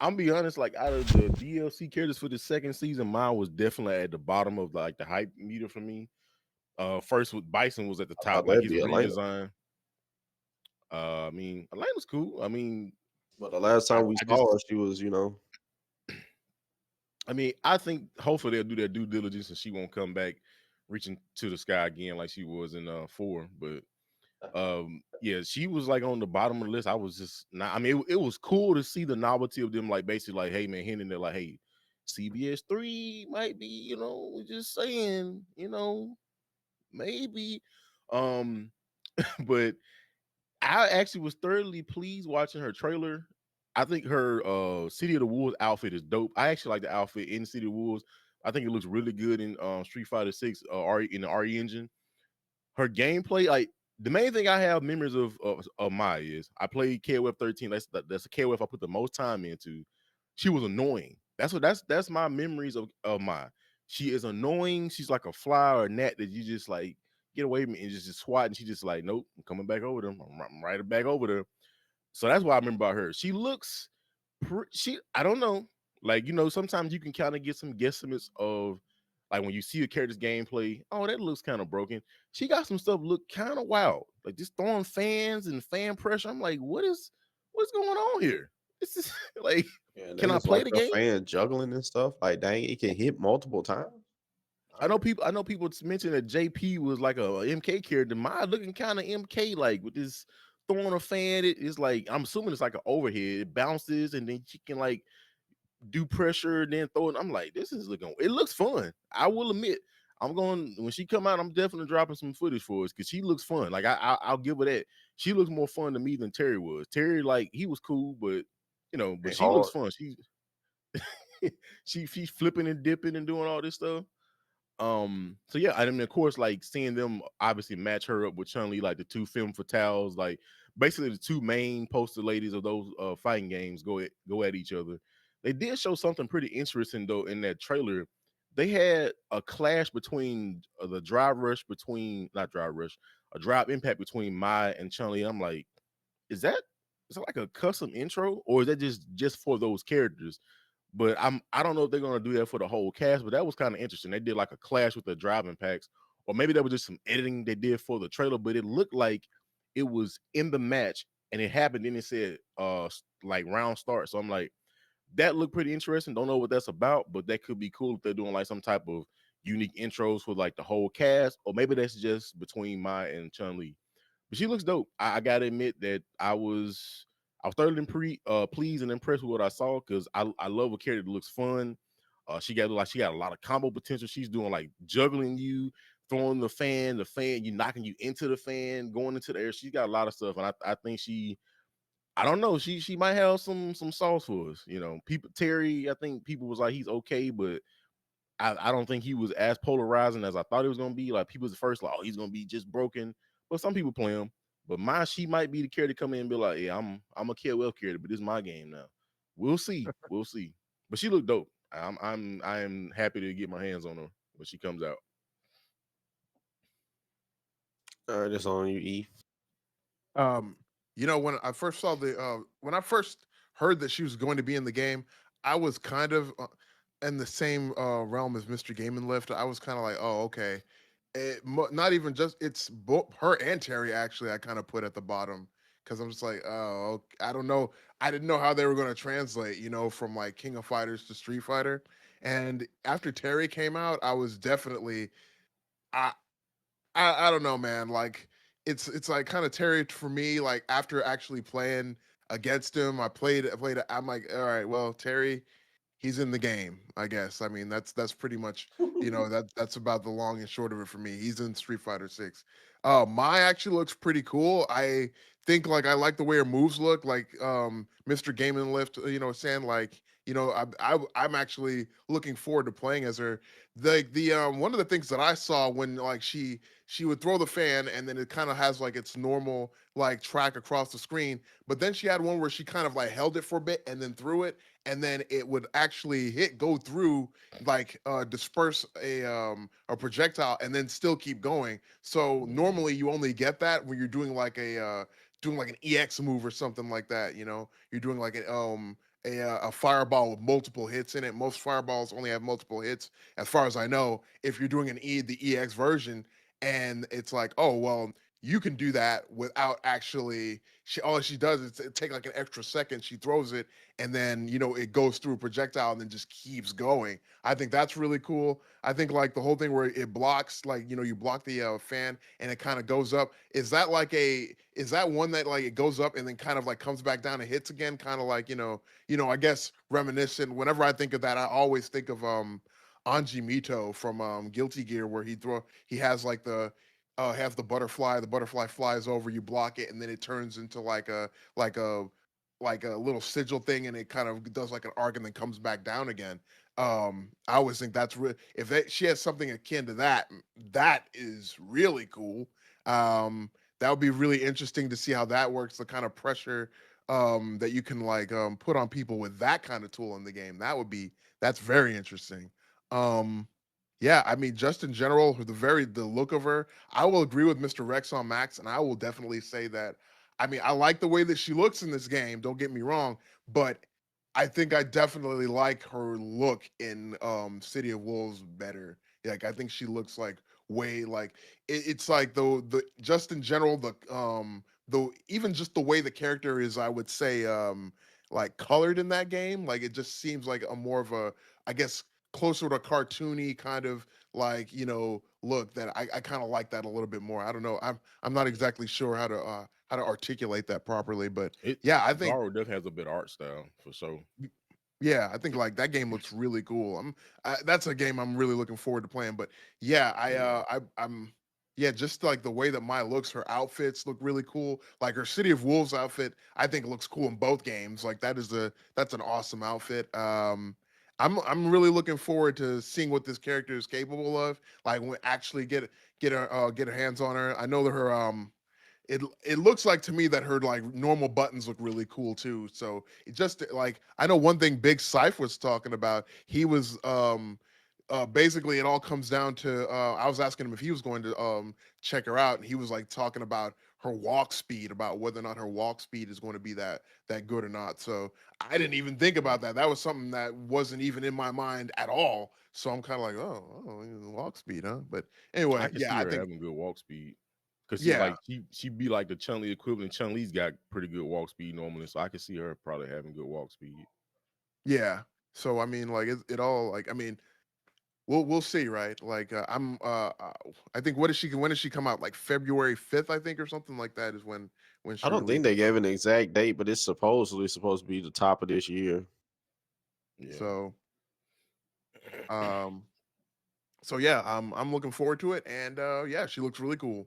I'm be honest, like out of the DLC characters for the second season, mine was definitely at the bottom of like the hype meter for me. First with Bison was at the I top, thought like that'd his be Elena. redesign. I mean, Atlanta's cool. I mean, But the last I, time we I saw her, just, she was, I mean, I think hopefully they'll do their due diligence and she won't come back reaching to the sky again like she was in 4. But yeah, she was like on the bottom of the list. I was just not. I mean, it was cool to see the novelty of them, like basically like, hey man, hinting at like, hey, CBS 3 might be, just saying, maybe. Um, but I actually was thoroughly pleased watching her trailer. I think her City of the Wolves outfit is dope. I actually like the outfit in City of the Wolves. I think it looks really good in Street Fighter 6 RE in the RE engine. Her gameplay, like the main thing I have memories of Mai is I played KOF 13. That's a KOF I put the most time into. She was annoying. That's my memories of Mai. She is annoying. She's like a fly or a gnat that you just like get away from me and just swat. And she just like, nope, I'm coming back over them. I'm right back over there. So that's what I remember about her. She looks, I don't know, like sometimes you can kind of get some guesstimates of like when you see a character's gameplay. Oh, that looks kind of broken. She got some stuff look kind of wild, like just throwing fans and fan pressure. I'm like, what's going on here? This is like, yeah, can I niggas play like the her game? fan juggling and stuff. Like, dang, it can hit multiple times. I know Alright. people. I know people mentioned that JP was like a MK character. My looking kind of MK, like with this throwing a fan. It's like I'm assuming it's like an overhead. It bounces and then she can like do pressure, and then throw it. I'm like, this is looking. It looks fun. I will admit. I'm going when she come out. I'm definitely dropping some footage for us because she looks fun. Like I'll give her that. She looks more fun to me than Terry was. Terry like he was cool, but but Ain't she looks hard. fun. She's flipping and dipping and doing all this stuff. So yeah, I mean, of course, like seeing them obviously match her up with Chun Li, like the two film fatales, like basically the two main poster ladies of those fighting games go at each other. They did show something pretty interesting though in that trailer. They had a clash between the drive rush between not drive rush, a drive impact between Mai and Chun Li. I'm like, is that is that like a custom intro or is that just for those characters? But I don't know if they're gonna do that for the whole cast, but that was kind of interesting. They did like a clash with the driving packs, or maybe that was just some editing they did for the trailer, but it looked like it was in the match and it happened. Then it said like round start. So I'm like, that looked pretty interesting. Don't know what that's about, but that could be cool if they're doing like some type of unique intros for like the whole cast, or maybe that's just between Mai and Chun Li. But she looks dope. I gotta admit that I was thoroughly pleased and impressed with what I saw because I love a character that looks fun. She got a lot of combo potential. She's doing like juggling you, throwing the fan, you knocking you into the fan, going into the air. She's got a lot of stuff, and I think I don't know, she might have some sauce for us. People Terry, I think people was like he's okay, but I don't think he was as polarizing as I thought it was gonna be. Like people was first like, oh, he's gonna be just broken. But some people play him. But she might be the character to come in and be like, yeah, I'm a KOL character, but this is my game now. We'll see. We'll see. But she looked dope. I'm happy to get my hands on her when she comes out. All right, it's on you, E. Um, when I first heard that she was going to be in the game, I was kind of in the same realm as Mr. Game and Lift. I was kind of like, oh, okay. Not even just it's both her and Terry actually. I kind of put at the bottom because I'm just like, oh, I don't know. I didn't know how they were going to translate, from like King of Fighters to Street Fighter. And after Terry came out, I was definitely I I don't know, man. Like it's like kind of Terry for me. Like after actually playing against him, I played. I'm like, all right, well, Terry, he's in the game, I guess. I mean, that's pretty much that's about the long and short of it for me. He's in Street Fighter 6. Mai actually looks pretty cool. I think like I like the way her moves look. Like Mr. Game and Lift, saying like I'm actually looking forward to playing as her. The one of the things that I saw when like she would throw the fan and then it kind of has like its normal like track across the screen, but then she had one where she kind of like held it for a bit and then threw it and then it would actually go through like disperse a projectile and then still keep going. So normally you only get that when you're doing like an EX move or something like that. You're doing like a fireball with multiple hits in it. Most fireballs only have multiple hits, as far as I know. If you're doing the EX version, and it's like, oh well, you can do that without actually. All she does is take like an extra second. She throws it, and then it goes through a projectile and then just keeps going. I think that's really cool. I think like the whole thing where it blocks, like you block the fan and it kind of goes up. Is that one that like it goes up and then kind of like comes back down and hits again, kind of like I guess reminiscent. Whenever I think of that, I always think of Anji Mito from Guilty Gear, where he has like the butterfly. The butterfly flies over, you block it, and then it turns into like a like a little sigil thing, and it kind of does like an arc and then comes back down again. I always think that's if she has something akin to that, that is really cool. That would be really interesting to see how that works. The kind of pressure that you can like put on people with that kind of tool in the game. That's very interesting. Um, yeah, I mean, just in general, the look of her, I will agree with Mr. Rex on Max, and I will definitely say that. I mean, I like the way that she looks in this game. Don't get me wrong, but I think I definitely like her look in City of Wolves better. Like, I think she looks like way like it's like the just in general the even just the way the character is, I would say like colored in that game, like it just seems like a more of a, I guess, closer to cartoony kind of like look that I kind of like that a little bit more. I don't know. I'm not exactly sure how to articulate that properly, but It yeah, I think Garo definitely has a better art style for sure. yeah, I think like that game looks really cool. That's a game I'm really looking forward to playing. But yeah, Yeah. I'm yeah, just like the way that Maya looks, her outfits look really cool. Like her City of Wolves outfit, I think looks cool in both games. Like that's an awesome outfit. I'm really looking forward to seeing what this character is capable of. Like when actually get her hands on her. I know that her it looks like to me that her like normal buttons look really cool too. So it just like, I know one thing Big Syph was talking about. He was basically it all comes down to I was asking him if he was going to check her out, and he was like talking about her walk speed, about whether or not her walk speed is going to be that good or not. So I didn't even think about that. That was something that wasn't even in my mind at all. So I'm kind of like, oh, walk speed, huh? But I anyway, can yeah, see I her think having good walk speed. Cause she yeah, like she be like the Chun Li equivalent. Chun Li's got pretty good walk speed normally, so I can see her probably having good walk speed. yeah. So I mean, like it all like, I mean, we'll see, right? Like I think when does she come out? Like February 5th, I think, or something like that is when I she don't think they releases. gave an exact date, but it's supposedly supposed to be the top of this year. Yeah. So um so yeah, I'm looking forward to it, and yeah, she looks really cool.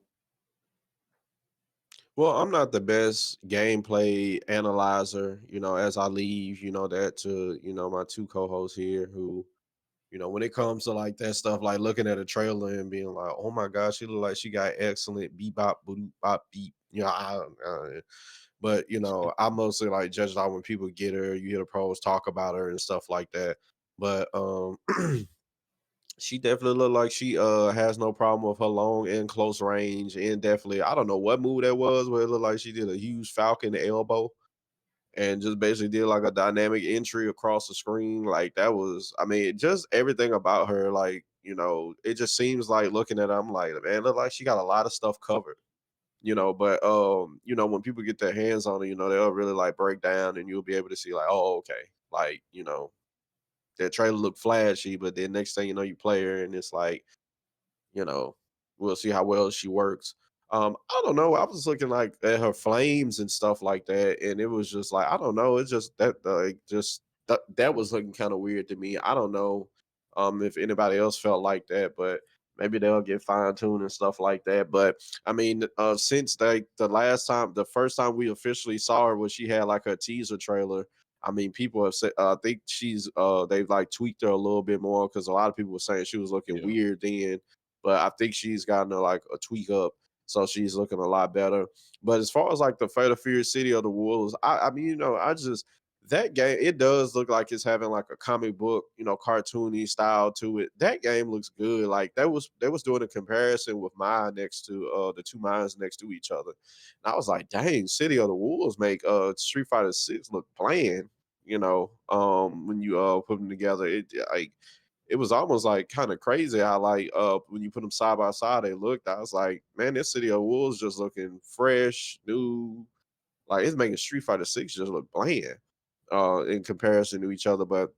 Well, I'm not the best gameplay analyzer, as I leave, that to, my two co-hosts here who, when it comes to like that stuff, like looking at a trailer and being like, oh my gosh, she look like she got excellent beep bop boop bop beep. But I mostly like judge it out when people get her, you hear the pros talk about her and stuff like that. But she definitely looked like she has no problem with her long and close range, and definitely I don't know what move that was where it looked like she did a huge falcon elbow and just basically did like a dynamic entry across the screen. Like that was, I mean, just everything about her, like, it just seems like looking at her, I'm like, man, it look like she got a lot of stuff covered. But when people get their hands on it, they'll really like break down and you'll be able to see like, oh, okay. Like, that trailer looked flashy, but then next thing you know, you play her and it's like, you know, we'll see how well she works. I don't know. I was looking like at her flames and stuff like that, and it was just like I don't know. It's just that like just that was looking kind of weird to me. I don't know if anybody else felt like that, but maybe they'll get fine tuned and stuff like that. But I mean, since the first time we officially saw her was she had like her teaser trailer. I mean, people have said I think they've like tweaked her a little bit more because a lot of people were saying she was looking Yeah. weird then, but I think she's gotten like a tweak up, so she's looking a lot better. But as far as like the Fatal Fury City of the Wolves, I mean, I just that game, it does look like it's having like a comic book, cartoony style to it. That game looks good. Like they was doing a comparison with mine next to the two mines next to each other. And I was like, dang, City of the Wolves make Street Fighter 6 look bland. when you put them together. It was almost like kind of crazy how like when you put them side by side they looked. I was like, man, this City of Wolves just looking fresh, new. Like it's making Street Fighter 6 just look bland in comparison to each other. But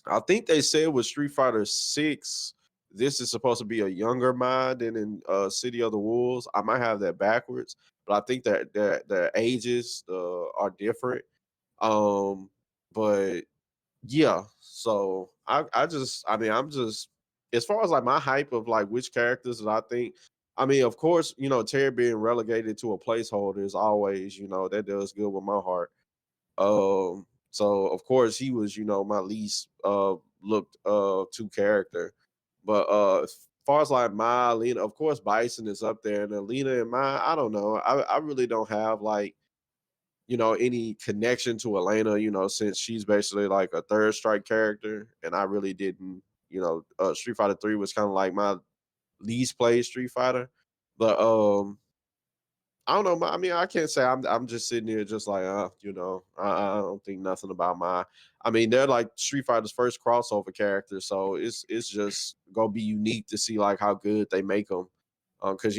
I think they said with Street Fighter 6, this is supposed to be a younger mind than in City of the Wolves. I might have that backwards, but I think that their ages are different. Um, but yeah, so I mean, I'm just as far as like my hype of like which characters that I think. I mean, of course, Terry being relegated to a placeholder is always, that does good with my heart. So of course he was, my least looked to character. But as far as like my Lena, of course Bison is up there, and then Lena and my, I don't know. I really don't have like, any connection to Elena, since she's basically like a third strike character, and I really didn't, Street Fighter 3 was kind of like my least played Street Fighter. But I don't know. I mean, I can't say I'm just sitting here just like, I don't think nothing about my. I mean, they're like Street Fighter's first crossover character, so it's just gonna be unique to see like how good they make them. Because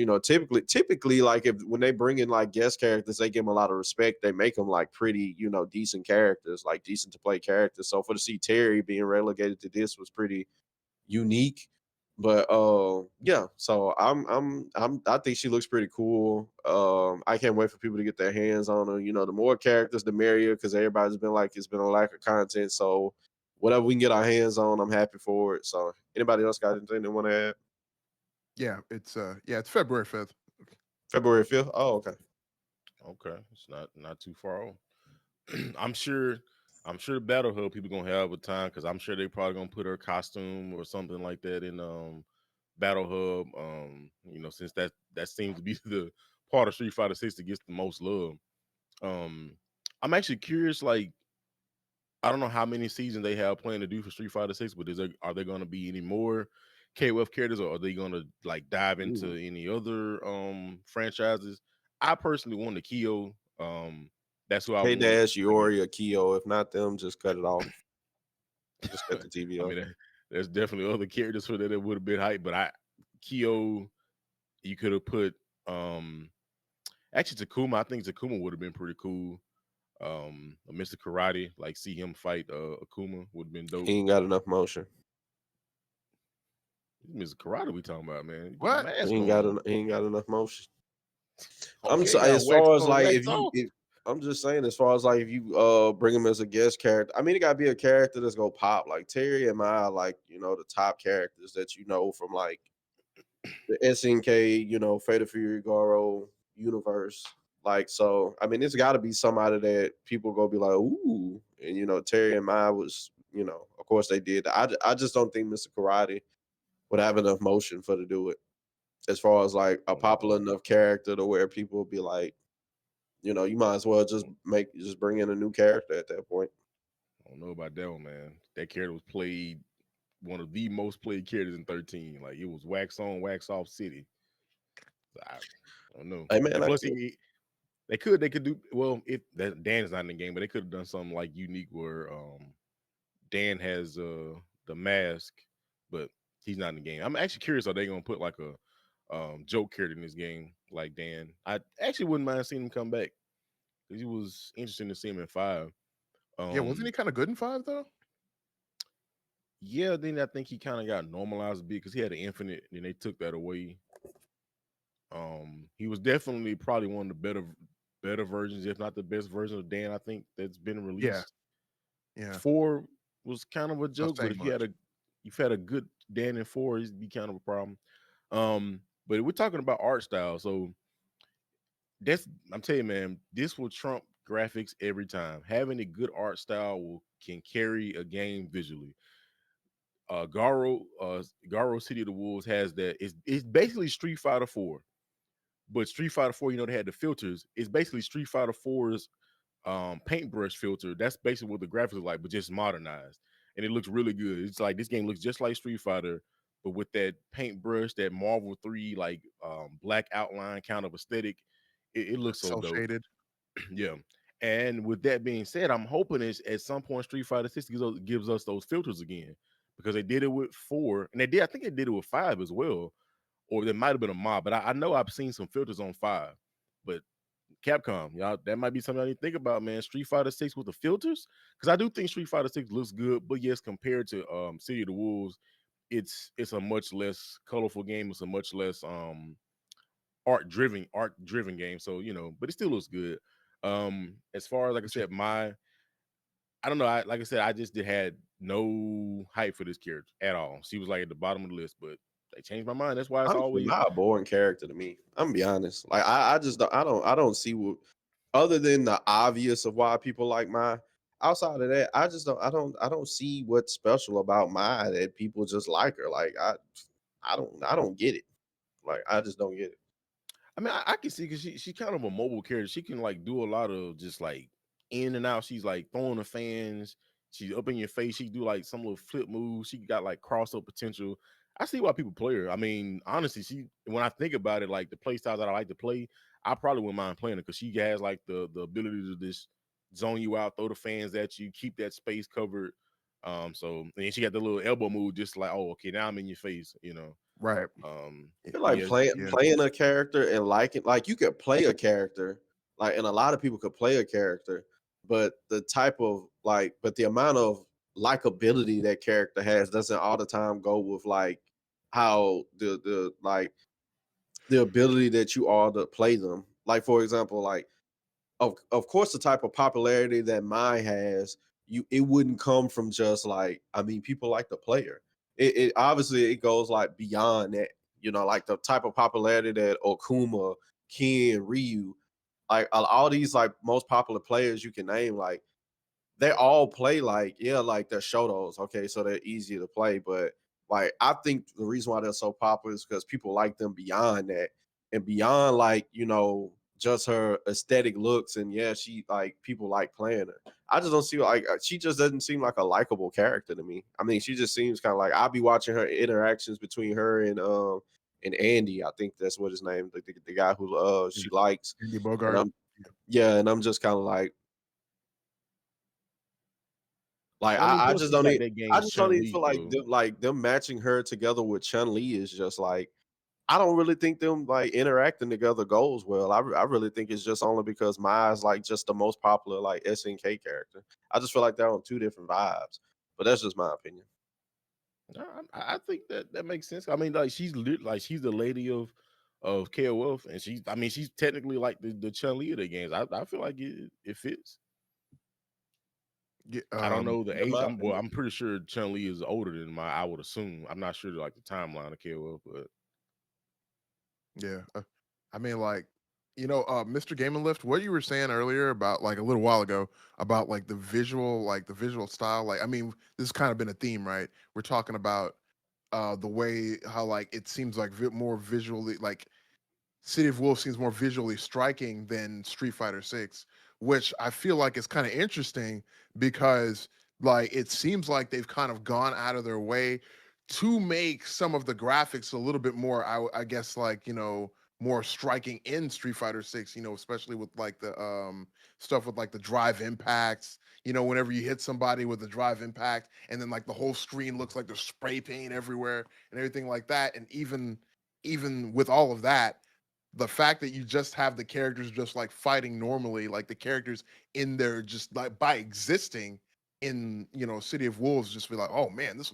typically, like if when they bring in like guest characters, they give them a lot of respect. They make them like pretty, decent characters, like decent to play characters. So for to see Terry being relegated to this was pretty unique. But yeah, so I think she looks pretty cool. I can't wait for people to get their hands on her. The more characters the merrier, because everybody's been like it's been a lack of content. So whatever we can get our hands on, I'm happy for it. So anybody else got anything they want to add? It's February 5th. February 5th. Oh, okay. Okay, it's not too far off. I'm sure. I'm sure the Battle Hub people gonna have a time because I'm sure they probably gonna put her costume or something like that in Battle Hub. Since that seems to be the part of Street Fighter 6 that gets the most love. Um, I'm actually curious. Like, I don't know how many seasons they have planned to do for Street Fighter 6, but are there gonna be any more KOF characters, or are they gonna like dive into Ooh. any other franchises? I personally want the Kyo. That's who I Hey want. Dash, Like, Yori, or Kyo. If not them, just cut it off. Just cut the TV I off. mean, there's definitely other characters for that would have been hype, but Kyo, you could have put actually Takuma. I think Takuma would have been pretty cool. Mr. Karate, like see him fight Akuma would have been dope. He ain't got enough motion. Mr. Karate, we talking about, man. You put the What? mask He ain't got on. he ain't got enough motion. Okay, got As wax far as on, like wax off. I'm just saying as far as like if you bring him as a guest character, I mean it gotta be a character that's gonna pop. Like Terry and Maya, like the top characters that from like the SNK, Fatal Fury Garo universe. Like so, I mean it's got to be somebody that people go be like, ooh, and Terry and Maya was, of course they did. I just don't think Mr. Karate would have enough motion for to do it. As far as like a I don't know popular about, enough character to where people will be like, you might as well just bring in a new character at that point. I don't know about that one, man. That character was played one of the most played characters in 13. Like it was wax on, wax off city. I don't know. Hey man, And I plus, can't. they could do well if that Dan is not in the game, but they could have done something like unique where Dan has the mask, but he's not in the game. I'm actually curious, are they gonna put like a joke character in this game like Dan? I actually wouldn't mind seeing him come back because he was interesting to see him in 5. Yeah, wasn't he kind of good in 5 though? Yeah, then I think he kind of got normalized a bit because he had an infinite, and they took that away. He was definitely probably one of the better versions, if not the best version of Dan I think that's been Yeah, released. yeah. 4 was kind of a Not joke, but saying much. if you had a good Dan in 4, it'd be kind of a problem. But we're talking about art style, so I'm telling you, man, this will trump graphics every time. Having a good art style can carry a game visually. Garo City of the Wolves has that. It's basically Street Fighter 4, but Street Fighter 4, they had the filters. It's basically Street Fighter 4's paintbrush filter. That's basically what the graphics are like, but just modernized, and it looks really good. It's like this game looks just like Street Fighter, but with that paintbrush, that Marvel 3 like black outline kind of aesthetic. It looks so Cell dope. shaded. Yeah, And with that being said, I'm hoping it's at some point Street Fighter 6 gives us those filters again, because they did it with 4, and I think they did it with 5 as well, or there might have been a mod, but I know I've seen some filters on 5. But Capcom, y'all, that might be something I need to think about, man. Street Fighter 6 with the filters, because I do think Street Fighter 6 looks good, but yes, compared to City of the Wolves, it's a much less colorful game. It's a much less art driven game. So but it still looks good. As far as, like I said, I don't know. Like I said, I just had no hype for this character at all. She was like at the bottom of the list, but they changed my mind. That's why it's Honestly, always. not a boring character to me. I'm gonna be honest. Like I just don't see what, other than the obvious of why people like Mai. Outside of that, I just don't see what's special about Mai that people just like her. Like I don't get it. Like I just don't get it. I mean, I can see, because she's kind of a mobile character. She can like do a lot of just like in and out. She's like throwing the fans. She's up in your face. She can do like some little flip moves. She got like crossover potential. I see why people play her. I mean, honestly, when I think about it, like the play styles that I like to play, I probably wouldn't mind playing her, because she has like the ability to just zone you out, throw the fans at you, keep that space covered. So and she got the little elbow move, just like, oh, okay, now I'm in your face. Right. I feel But like yeah, Yeah. playing a character and liking, like you could play a character, like, and a lot of people could play a character, but the type of but the amount of likability that character has doesn't all the time go with like how the ability that you are to play them. Like for example, like of course the type of popularity that Mai has, it wouldn't come from just like, I mean, people like the player. It obviously it goes like beyond that, like the type of popularity that Okuma, Ken, Ryu, like all these like most popular players you can name, like they all play like, yeah, like they're Shotos. Okay, so they're easy to play. But like I think the reason why they're so popular is because people like them beyond that. And beyond like, just her aesthetic looks, and yeah, she like people like playing her. I just don't see like she just doesn't seem like a likable character to me. I mean, she just seems kind of like, I'll be watching her interactions between her and Andy. I think that's what his name, the guy who Yeah. she likes. Andy And Bogart. I'm yeah, and I'm just kind of like I mean, I plus just she's don't like even that I game's just don't Chun even Li, feel like so them matching her together with Chun Li is just like, I don't really think them like interacting together goes well. I really think it's just only because Maya's like just the most popular like SNK character. I just feel like they're on two different vibes. But that's just my opinion. I think that makes sense. I mean, like she's the lady of KOF, and she's technically like the Chun Li of the games. I feel like it fits. Yeah, I don't know the In age. my Well, opinion. I'm pretty sure Chun Li is older than I would assume. I'm not sure like the timeline of KOF, but yeah. I mean, like, Mr. Game and Lift, what you were saying earlier about like a little while ago about like the visual style. Like, I mean, this has kind of been a theme, right? We're talking about the way how like it seems like more visually like City of Wolves seems more visually striking than Street Fighter 6, which I feel like is kind of interesting because like it seems like they've kind of gone out of their way to make some of the graphics a little bit more I guess like, more striking in Street Fighter 6, especially with like the stuff with like the drive impacts, whenever you hit somebody with a drive impact and then like the whole screen looks like there's spray paint everywhere and everything like that. And even with all of that, the fact that you just have the characters just like fighting normally, like the characters in there just like by existing in City of Wolves, just be like, oh man, this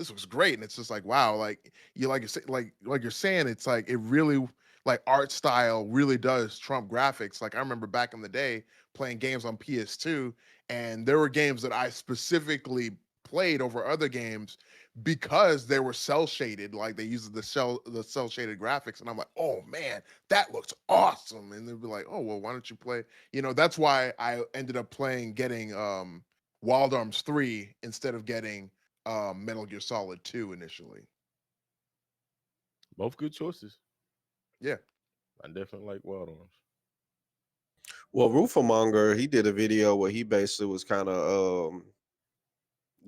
looks great, and it's just like wow, like you like you say, like you're saying, it's like it really like art style really does trump graphics. Like I remember back in the day playing games on PS2, and there were games that I specifically played over other games because they were cell shaded, like they used the cell shaded graphics, and I'm like, oh man, that looks awesome. And they'd be like, oh well, why don't you play? That's why I ended up getting Wild Arms 3 instead of getting Metal Gear Solid 2 initially. both good choices. Yeah. I definitely like Wild Arms. Well, Roofamonger, he did a video where he basically was kind of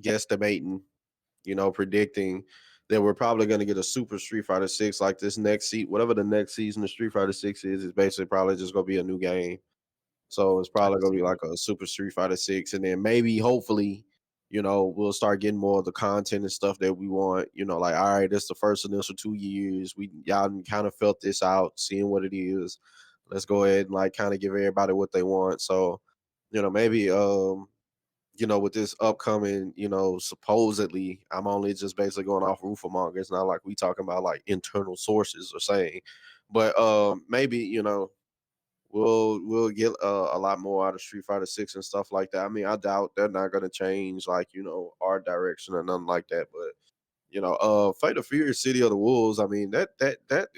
guesstimating, predicting that we're probably going to get a Super Street Fighter 6 like this next seat, whatever the next season of Street Fighter 6 is basically probably just going to be a new game. So it's I probably can gonna see be that. like a Super Street Fighter 6, and then maybe hopefully, we'll start getting more of the content and stuff that we want. Like, all right, this the first initial 2 years. Y'all kind of felt this out, seeing what it is. Let's go ahead and like kind of give everybody what they want. So, maybe with this upcoming, supposedly, I'm only just basically going off roof monger. It's not like we talking about like internal sources or saying, but maybe we'll get a lot more out of Street Fighter 6 and stuff like that. I mean, I doubt they're not gonna change like our direction or nothing like that. But Fate of Fury, City of the Wolves. I mean, that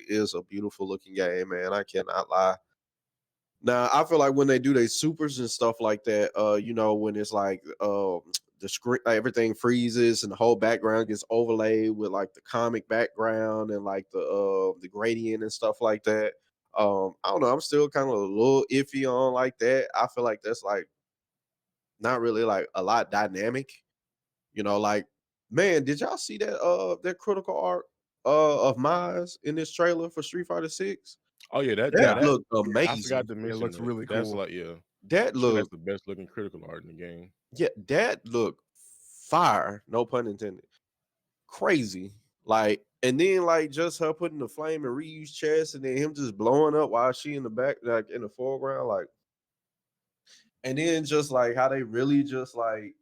is a beautiful looking game, man. I cannot lie. Now, I feel like when they do their supers and stuff like that, when it's like the screen, like, everything freezes and the whole background gets overlaid with like the comic background and like the gradient and stuff like that. I don't know. I'm still kind of a little iffy on like that. I feel like that's like not really like a lot dynamic. Like, man, did y'all see that critical art of Mize in this trailer for Street Fighter 6? Oh yeah, That Yeah, looked I forgot amazing. to it mention looks that. really That's cool. like, yeah, That I think that's looked the best looking critical art in the game. Yeah, that looked fire. No pun intended. Crazy. Like, and then like just her putting the flame in Ryu's chest, and then him just blowing up while she in the back, like in the foreground, like. And then just like how they really just like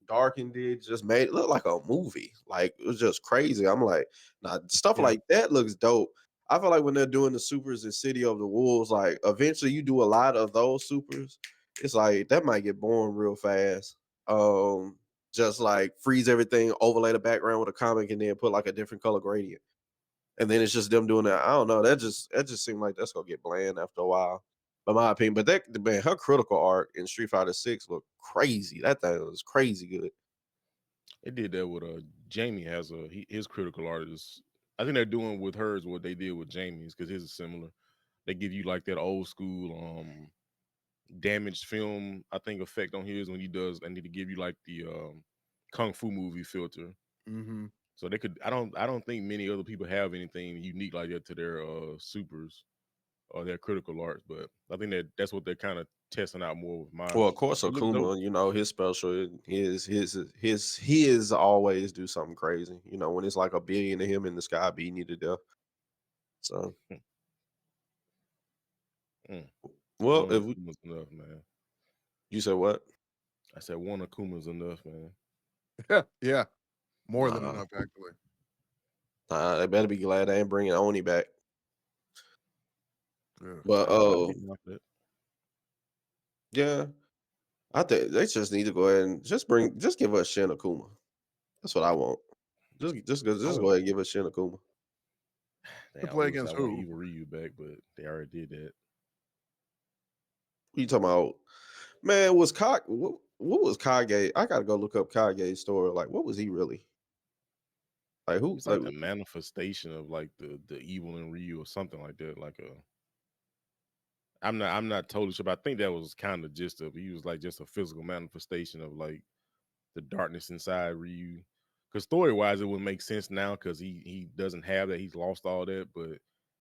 darkened it, just made it look like a movie. Like, it was just crazy. I'm like, nah, stuff Yeah. like that looks dope. I feel like when they're doing the supers in City of the Wolves, like eventually you do a lot of those supers, it's like that might get boring real fast. Um, just like freeze everything, overlay the background with a comic, and then put like a different color gradient. And then it's just them doing that. I don't know. That just seemed like that's gonna get bland after a while, in my opinion. But that, man, her critical art in Street Fighter 6 looked crazy. That thing was crazy good. They did that with Jamie has his critical art is. I think they're doing with hers what they did with Jamie's because his is similar. They give you like that old school damaged film I think effect on his when he does. I need to give you like the kung fu movie filter. Hmm. So they could. I don't think many other people have anything unique like that to their supers or their critical arts, but I think that's what they're kind of testing out more with Well, mine. of course, It looked dope. Akuma, his special, his always do something crazy. When it's like a billion of him in the sky beating you to death. So, Mm, mm. well, One if we, Akuma's enough, man. you said what? I said one Akuma's enough, man. Yeah, yeah, more than Nah, enough actually. they better be glad they ain't bringing Oni back. Yeah. But I'd be down for that. yeah, I think they just need to go ahead and just give us Shin Akuma. That's what I want. I Just go want. ahead and give us Shin Akuma. To Damn, I play would say I against want who? Evil Ryu back, but they already did that. What you talking about? Man, what was Kage? I gotta go look up Kage's story. Like, what was he really? Like, who? He's Like, like the manifestation of like the evil in Ryu or something like that. Like a, I'm not totally sure, but I think that was kind of just he was like just a physical manifestation of like the darkness inside Ryu. Because story wise, it would make sense now because he doesn't have that. He's lost all that, but